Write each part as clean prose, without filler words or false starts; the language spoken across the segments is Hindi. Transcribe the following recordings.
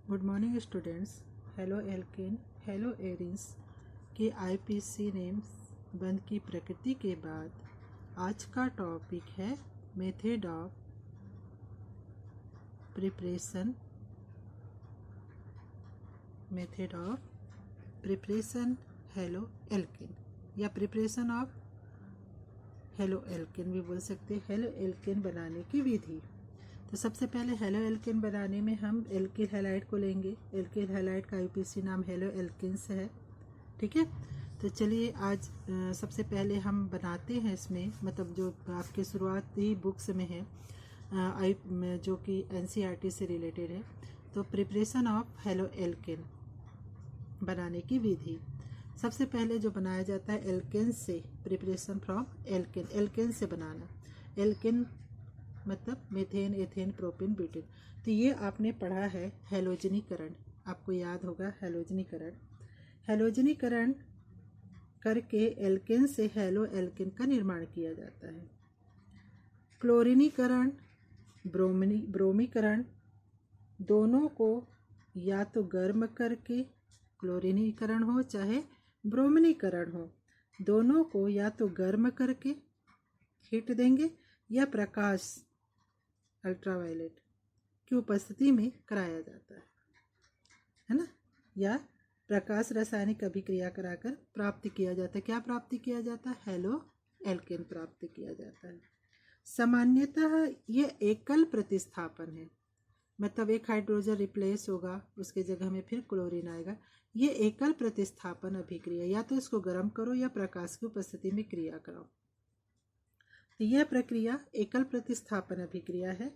Good morning students. Halo alkane, hello arenes के आईपीसी नेम्स बंद की प्रकृति के बाद आज का टॉपिक है method of preparation halo alkane या प्रिपरेशन ऑफ हेलो एल्केन भी बोल सकते हैं। हेलो एल्केन बनाने की विधि। तो सबसे पहले हेलो एल्केन बनाने में हम एल्किल हैलाइड को लेंगे। एल्किल हैलाइड का आईपीसी नाम हेलो एल्किन्स है। ठीक है, तो चलिए आज सबसे पहले हम बनाते हैं इसमें, मतलब जो आपके शुरुआती बुक्स में है जो कि एनसीईआरटी से रिलेटेड है। तो प्रिपरेशन ऑफ हेलो एल्केन बनाने की विधि। सबसे पहले जो बनाया जाता है एल्केन से, प्रिपरेशन फ्रॉम एल्केन, एल्केन से बनाना। एल्केन मतलब मीथेन, एथेन, प्रोपेन, ब्यूटेन। तो ये आपने पढ़ा है हैलोजनीकरण, आपको याद होगा हैलोजनीकरण। हैलोजनीकरण करके एल्केन से हेलो एल्केन का निर्माण किया जाता है। क्लोरीनीकरण, ब्रोमीकरण, दोनों को या तो गर्म करके, क्लोरीनीकरण हो चाहे ब्रोमीकरण हो, दोनों को या तो गर्म करके हीट देंगे या प्रकाश अल्ट्रावायलेट की उपस्थिति में कराया जाता है ना, या प्रकाश रासायनिक अभिक्रिया कराकर प्राप्त किया जाता है। क्या प्राप्त किया जाता है? हेलो एल्केन प्राप्त किया जाता है। सामान्यतः यह एकल प्रतिस्थापन है, मतलब एक हाइड्रोजन रिप्लेस होगा, उसके जगह में फिर क्लोरीन आएगा। ये एकल प्रतिस्थापन अभिक्रिया, या तो इसको गर्म करो या प्रकाश की उपस्थिति में क्रिया कराओ। तो यह प्रक्रिया एकल प्रतिस्थापन अभिक्रिया है।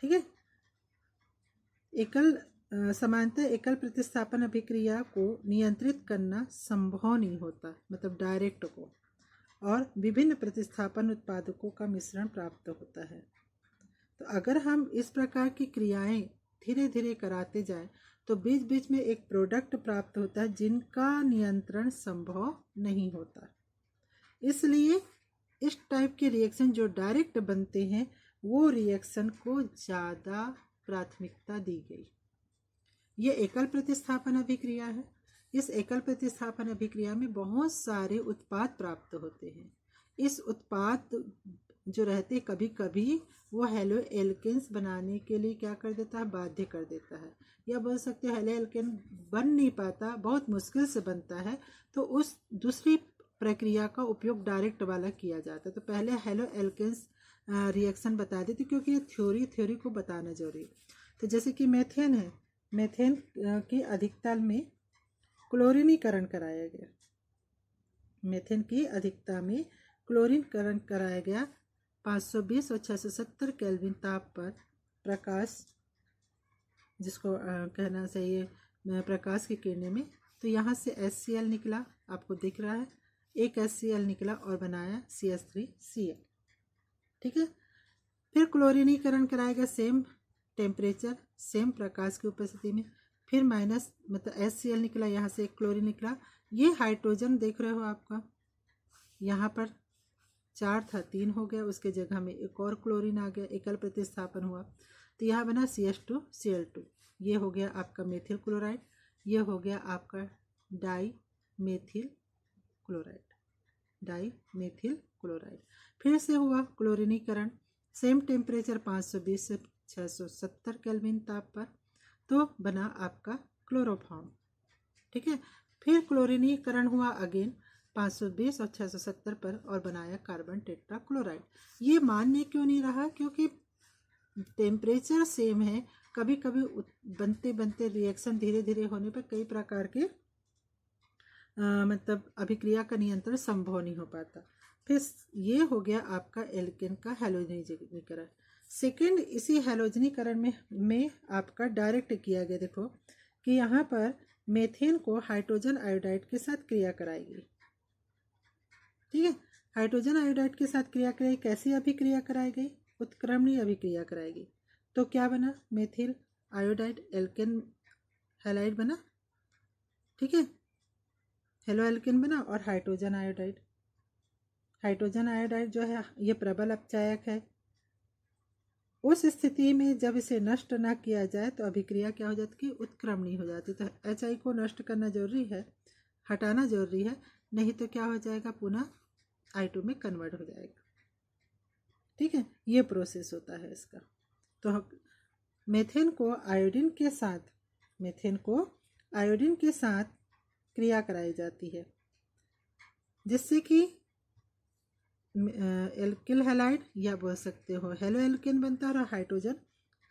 ठीक है, सामान्यतः एकल प्रतिस्थापन अभिक्रिया को नियंत्रित करना संभव नहीं होता, मतलब डायरेक्ट को, और विभिन्न प्रतिस्थापन उत्पादकों का मिश्रण प्राप्त होता है। तो अगर हम इस प्रकार की क्रियाएं धीरे धीरे कराते जाएं तो बीच बीच में एक प्रोडक्ट प्राप्त होता है जिनका नियंत्रण संभव नहीं होता। इसलिए इस टाइप के रिएक्शन जो डायरेक्ट बनते हैं वो रिएक्शन को ज़्यादा प्राथमिकता दी गई। ये एकल प्रतिस्थापन अभिक्रिया है। इस एकल प्रतिस्थापन अभिक्रिया में बहुत सारे उत्पाद प्राप्त होते हैं। इस उत्पाद जो रहते कभी कभी वो हेलो एल्केन्स बनाने के लिए क्या कर देता है? बाध्य कर देता है, या बोल सकते हो हेलो एल्केन बन नहीं पाता, बहुत मुश्किल से बनता है, तो उस दूसरी प्रक्रिया का उपयोग डायरेक्ट वाला किया जाता है। तो पहले हेलो एल्केन्स रिएक्शन बता देती, क्योंकि ये थ्योरी को बताना जरूरी है। तो जैसे कि मेथेन है, मेथेन की अधिकता में क्लोरीनीकरण कराया गया, मेथेन की अधिकता में क्लोरीनीकरण कराया गया 520 और 670 केल्विन ताप पर। प्रकाश जिसको कहना चाहिए प्रकाश की किरणें में। तो यहाँ से HCl निकला, आपको दिख रहा है, एक HCl निकला और बनाया CH3Cl। ठीक है, फिर क्लोरीनीकरण कराएगा सेम टेम्परेचर, सेम प्रकाश की उपस्थिति में, फिर माइनस मतलब HCl निकला, यहाँ से एक क्लोरीन निकला। ये हाइड्रोजन देख रहे हो आपका, यहाँ पर 4 था 3 हो गया, उसके जगह में एक और क्लोरीन आ गया, एकल प्रतिस्थापन हुआ, तो यहाँ बना CH2Cl2। ये हो गया आपका मेथिल क्लोराइड, ये हो गया आपका डाई मेथिल क्लोराइड। फिर से हुआ क्लोरीनीकरण, सेम टेम्परेचर 520 से 670 केल्विन ताप पर, तो बना आपका क्लोरोफॉर्म। ठीक है, फिर क्लोरीनीकरण हुआ अगेन 520 और 670 पर और बनाया कार्बन टेट्राक्लोराइड। ये मान्य क्यों नहीं रहा? क्योंकि टेम्परेचर सेम है, कभी कभी बनते बनते रिएक्शन धीरे धीरे होने पर कई प्रकार के मतलब अभिक्रिया का नियंत्रण संभव नहीं हो पाता। फिर ये हो गया आपका एल्केन का हैलोजनीकरण। सेकेंड, इसी हैलोजनीकरण में आपका डायरेक्ट किया गया। देखो कि यहाँ पर मेथेन को हाइड्रोजन आयोडाइड के साथ क्रिया कराएगी। ठीक है, हाइड्रोजन आयोडाइड के साथ क्रिया कराई, कैसी अभिक्रिया कराई गई? उत्क्रमणीय अभिक्रिया कराएगी। तो क्या बना? मेथिल आयोडाइड एल्केन हैलाइड बना। ठीक है, हेलो एल्केन बना। और हाइड्रोजन आयोडाइड जो है ये प्रबल अपचायक है, उस स्थिति में जब इसे नष्ट ना किया जाए तो अभिक्रिया क्या हो जाती है, उत्क्रमणीय हो जाती। तो HI को नष्ट करना जरूरी है, हटाना जरूरी है, नहीं तो क्या हो जाएगा, पुनः I2 में कन्वर्ट हो जाएगा। ठीक है, ये प्रोसेस होता है इसका। तो मेथेन को आयोडीन के साथ क्रिया कराई जाती है, जिससे कि एल्किल हैलाइड या बोल सकते हो हेलो एल्केन बनता है और हाइड्रोजन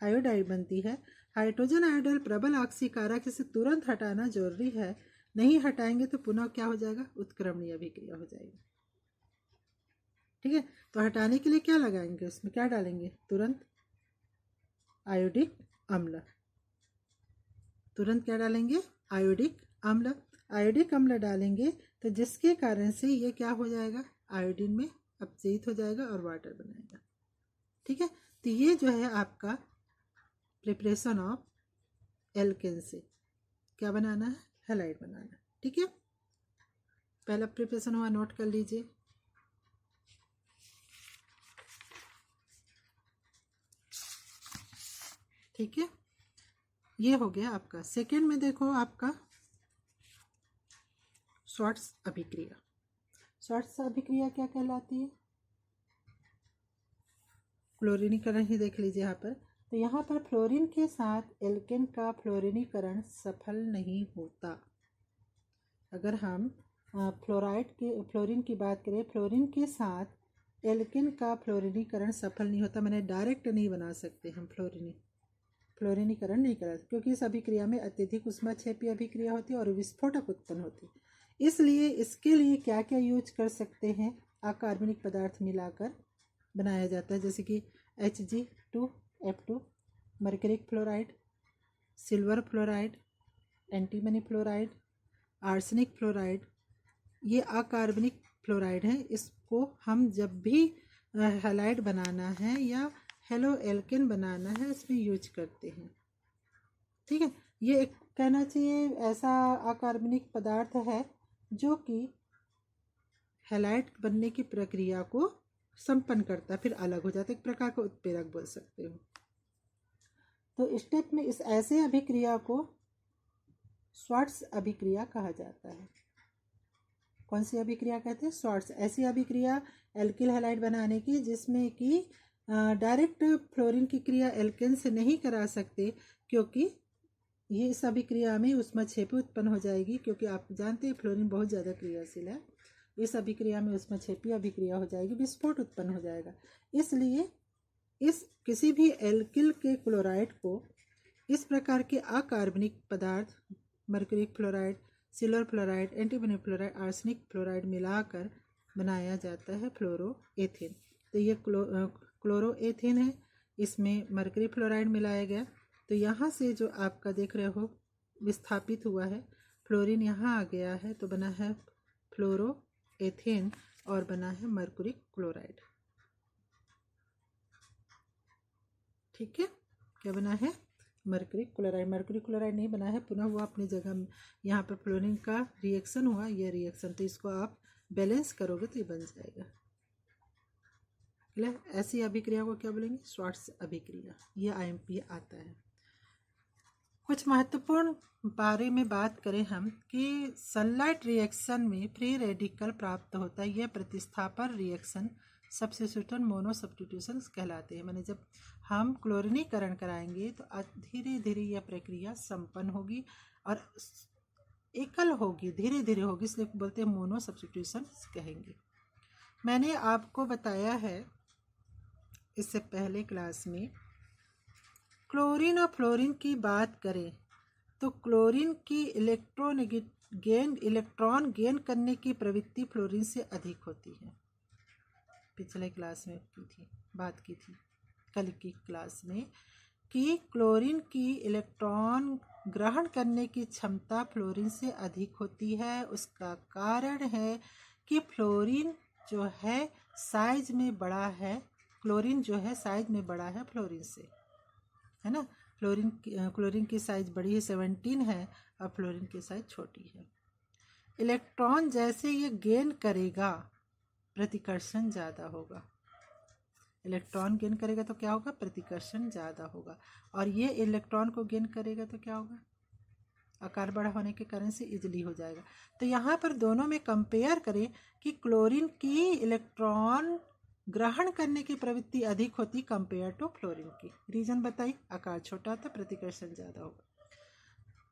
आयोडाइड बनती है। हाइड्रोजन आयोडाइड प्रबल ऑक्सीकारक, इसे तुरंत हटाना जरूरी है, नहीं हटाएंगे तो पुनः क्या हो जाएगा, उत्क्रमणीय अभिक्रिया हो जाएगी। ठीक है, तो हटाने के लिए क्या लगाएंगे, उसमें क्या डालेंगे, तुरंत आयोडिक अम्ल। तुरंत क्या डालेंगे, आयोडिक अम्ल। आयोडिक अम्ल डालेंगे तो जिसके कारण से ये क्या हो जाएगा, आयोडीन में अपचयित हो जाएगा और वाटर बनाएगा। ठीक है, तो ये जो है आपका प्रिपरेशन ऑफ एल्केन से क्या बनाना है, हैलाइड बनाना। ठीक है, पहला प्रिपरेशन हुआ, नोट कर लीजिए। ठीक है, ये हो गया आपका। सेकेंड में देखो आपका शॉर्ट्स अभिक्रिया। शॉर्ट्स अभिक्रिया क्या कहलाती है, फ्लोरीनीकरण ही देख लीजिए यहाँ पर। तो यहाँ पर फ्लोरीन के साथ एल्केन का फ्लोरीनीकरण सफल नहीं होता। अगर हम फ्लोरीन की बात करें, फ्लोरीन के साथ एल्केन का फ्लोरीनीकरण सफल नहीं होता, मैंने डायरेक्ट नहीं बना सकते हम फ्लोरीनीकरण नहीं करा, क्योंकि इस अभिक्रिया में अत्यधिक उष्माक्षेपी अभिक्रिया होती है और विस्फोटक उत्पन्न होती है। इसलिए इसके लिए क्या क्या यूज कर सकते हैं, अकार्बनिक पदार्थ मिलाकर बनाया जाता है, जैसे कि Hg2F2, mercuric fluoride, silver fluoride, antimony fluoride, arsenic fluoride, ये अकार्बनिक फ्लोराइड है। इसको हम जब भी हैलाइड बनाना है या हेलो एल्केन बनाना है इसमें यूज करते हैं। ठीक है, ये एक कहना चाहिए ऐसा अकार्बनिक पदार्थ है जो कि हैलाइड बनने की प्रक्रिया को संपन्न करता है, फिर अलग हो जाता है, एक प्रकार का उत्प्रेरक बोल सकते हो। तो स्टेप में इस ऐसे अभिक्रिया को श्वार्ट्ज अभिक्रिया कहा जाता है। कौन सी अभिक्रिया कहते हैं, श्वार्ट्ज। ऐसी अभिक्रिया एल्किल हैलाइड बनाने की जिसमें कि डायरेक्ट फ्लोरीन की क्रिया एल्केन से नहीं करा सकते, क्योंकि ये इस अभिक्रिया में उष्माक्षेपी उत्पन्न हो जाएगी, क्योंकि आप जानते हैं फ्लोरीन बहुत ज़्यादा क्रियाशील है। इस अभिक्रिया में उष्माक्षेपी अभिक्रिया हो जाएगी, विस्फोट उत्पन्न हो जाएगा। इसलिए इस किसी भी एल्किल के क्लोराइड को इस प्रकार के अकार्बनिक पदार्थ mercuric fluoride, silver fluoride, antimony fluoride, arsenic fluoride मिलाकर बनाया जाता है फ्लोरोएथेन। तो ये क्लोरोएथेन है, इसमें मर्क्यूरी फ्लोराइड मिलाया गया। तो यहाँ से जो आपका देख रहे हो विस्थापित हुआ है, फ्लोरीन यहाँ आ गया है तो बना है फ्लोरोएथेन और बना है मर्क्यूरिक क्लोराइड। ठीक है, क्या बना है, मर्क्यूरी क्लोराइड। मर्क्यूरी क्लोराइड नहीं बना है, पुनः वो अपनी जगह, यहाँ पर फ्लोरीन का रिएक्शन हुआ, ये रिएक्शन, तो इसको आप बैलेंस करोगे तो ये बन जाएगा। ऐसी अभिक्रिया को क्या बोलेंगे, श्वार्ट्ज अभिक्रिया। ये IMP आता है। कुछ महत्वपूर्ण बारे में बात करें हम कि सनलाइट रिएक्शन में फ्री रेडिकल प्राप्त होता है। यह प्रतिस्थापन रिएक्शन सब्स्टिट्यूशन मोनो सब्स्टिट्यूशन कहलाते हैं। मैंने जब हम क्लोरीनीकरण कराएंगे तो धीरे धीरे यह प्रक्रिया संपन्न होगी और एकल होगी, धीरे धीरे होगी, इसलिए बोलते हैं मोनो सब्स्टिट्यूशन कहेंगे। मैंने आपको बताया है इससे पहले क्लास में, क्लोरीन और फ्लोरीन की बात करें तो क्लोरीन की इलेक्ट्रॉन गेन करने की प्रवृत्ति फ्लोरीन से अधिक होती है। पिछले क्लास में बात की थी कल की क्लास में कि क्लोरीन की इलेक्ट्रॉन ग्रहण करने की क्षमता फ्लोरीन से अधिक होती है। उसका कारण है कि फ्लोरीन जो है साइज में बड़ा है, क्लोरीन जो है साइज में बड़ा है फ्लोरीन से, है ना। क्लोरीन की साइज बड़ी है, 17 है, और फ्लोरीन की साइज छोटी है। इलेक्ट्रॉन जैसे ये गेन करेगा प्रतिकर्षण ज़्यादा होगा। इलेक्ट्रॉन गेन करेगा तो क्या होगा, प्रतिकर्षण ज़्यादा होगा, और ये इलेक्ट्रॉन को गेन करेगा तो क्या होगा, आकार बड़ा होने के कारण से इजली हो जाएगा। तो यहाँ पर दोनों में कंपेयर करें कि क्लोरीन की इलेक्ट्रॉन ग्रहण करने की प्रवृत्ति अधिक होती कंपेयर टू फ्लोरीन की। रीजन बताइए, आकार छोटा होता, प्रतिकर्षण ज़्यादा होगा।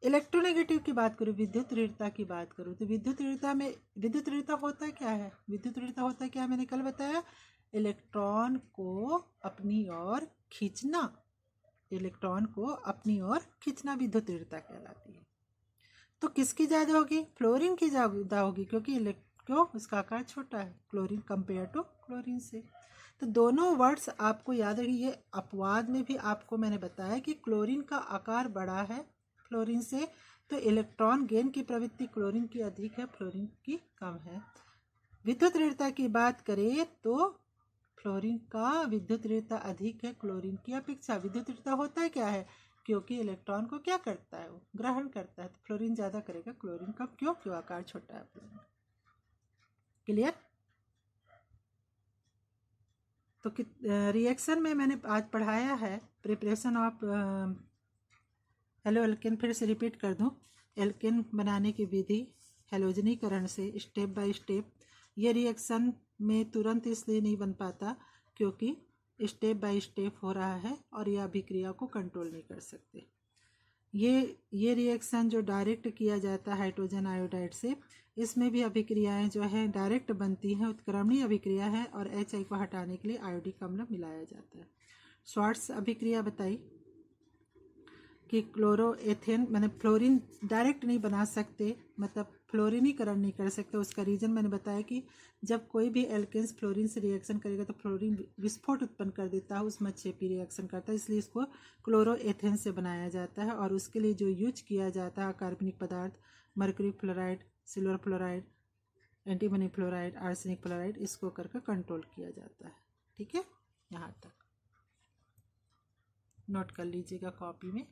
इलेक्ट्रोनेगेटिव की बात करूँ, विद्युत ऋणता की बात करूँ, तो विद्युत ऋणता में विद्युत ऋणता होता क्या है, विद्युत ऋणता होता है क्या, मैंने कल बताया, इलेक्ट्रॉन को अपनी ओर खींचना, इलेक्ट्रॉन को अपनी ओर खींचना विद्युत ऋणता कहलाती है। तो किसकी ज़्यादा होगी, फ्लोरीन की ज़्यादा होगी, क्योंकि क्यों, उसका आकार छोटा है क्लोरीन कंपेयर टू क्लोरीन से। तो दोनों वर्ड्स आपको याद रखिए। अपवाद में भी आपको मैंने बताया कि क्लोरीन का आकार बड़ा है फ्लोरीन से, तो इलेक्ट्रॉन गेन की प्रवृत्ति क्लोरीन की अधिक है, फ्लोरीन की कम है। विद्युत ऋणता की बात करें तो फ्लोरीन का विद्युत ऋणता अधिक है क्लोरीन की अपेक्षा। विद्युत ऋणता होता है क्या है, क्योंकि इलेक्ट्रॉन को क्या करता है, वो ग्रहण करता है, तो फ्लोरीन ज़्यादा करेगा, क्लोरीन कम, क्यों, आकार छोटा है फ्लोरीन। क्लियर। तो रिएक्शन में मैंने आज पढ़ाया है प्रिपरेशन ऑफ हेलो एल्केन, फिर से रिपीट कर दूं, एल्केन बनाने की विधि हेलोजनीकरण से स्टेप बाय स्टेप। ये रिएक्शन में तुरंत इसलिए नहीं बन पाता क्योंकि स्टेप बाय स्टेप हो रहा है और यह अभिक्रिया को कंट्रोल नहीं कर सकते। ये रिएक्शन जो डायरेक्ट किया जाता है हाइड्रोजन आयोडाइड से, इसमें भी अभिक्रियाएं जो है डायरेक्ट बनती हैं, उत्क्रमणीय अभिक्रिया है, और HI को हटाने के लिए आयोडिक अम्ल मिलाया जाता है। श्वार्ट्ज अभिक्रिया बताई कि क्लोरोएथेन मैंने फ्लोरीन डायरेक्ट नहीं बना सकते, मतलब फ्लोरीनीकरण नहीं कर सकते। उसका रीज़न मैंने बताया कि जब कोई भी एल्केन्स फ्लोरीन से रिएक्शन करेगा तो फ्लोरीन विस्फोट उत्पन्न कर देता है, उसमें छेपी रिएक्शन करता है, इसलिए इसको क्लोरोएथेन से बनाया जाता है। और उसके लिए जो यूज किया जाता है कार्बनिक पदार्थ, mercury fluoride, silver fluoride, antimony fluoride, arsenic fluoride, इसको करके कंट्रोल किया जाता है। ठीक है, यहाँ तक नोट कर लीजिएगा कॉपी में।